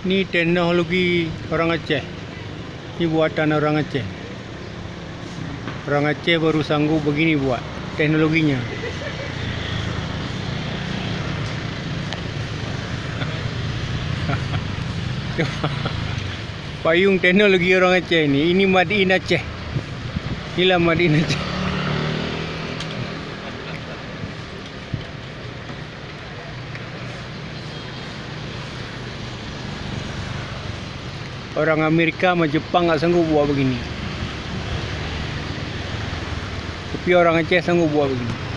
Ini teknologi orang Aceh. Ini buatan orang Aceh. Orang Aceh baru sanggup begini buat teknologinya. Payung teknologi orang Aceh ini. Ini made in Aceh. Inilah made in Aceh. Orang Amerika sama Jepang nggak sanggup buat begini. Tapi orang Aceh sanggup buat begini.